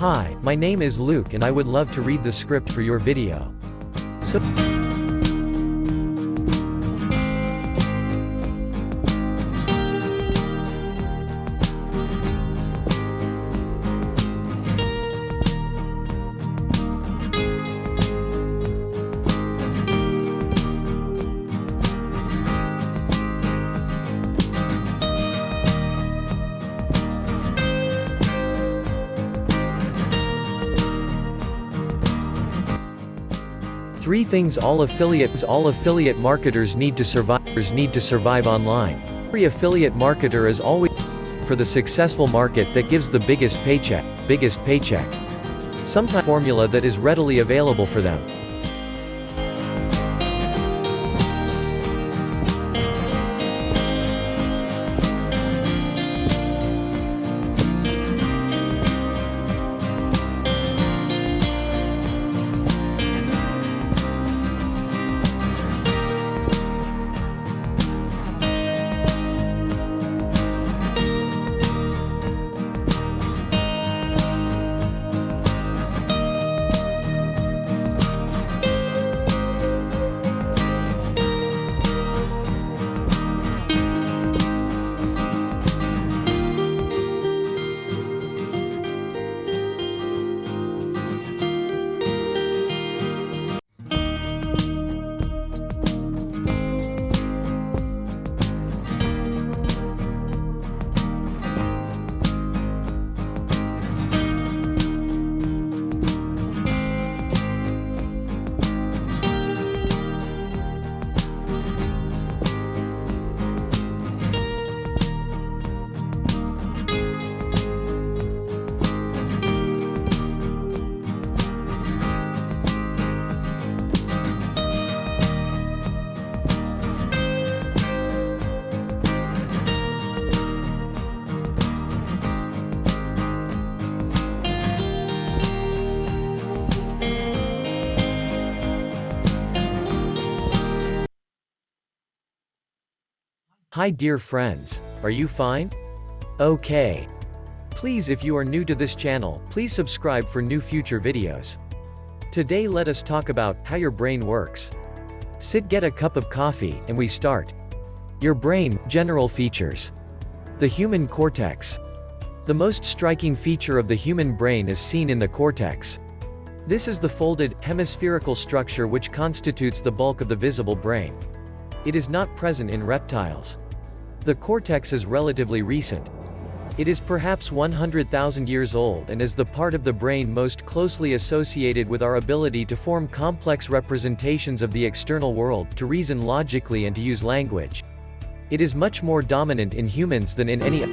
Hi, my name is Luke and I would love to read the script for your video. So Three things all affiliate marketers need to survive online. Every affiliate marketer is always for the successful market that gives the biggest paycheck. Sometimes formula that is readily available for them. Hi dear friends, are you fine? Okay. Please, if you are new to this channel, please subscribe for new future videos. Today let us talk about how your brain works. Sit, get a cup of coffee, and we start. Your brain, general features. The human cortex. The most striking feature of the human brain is seen in the cortex. This is the folded, hemispherical structure which constitutes the bulk of the visible brain. It is not present in reptiles. The cortex is relatively recent. It is perhaps 100,000 years old and is the part of the brain most closely associated with our ability to form complex representations of the external world, to reason logically and to use language. It is much more dominant in humans than in any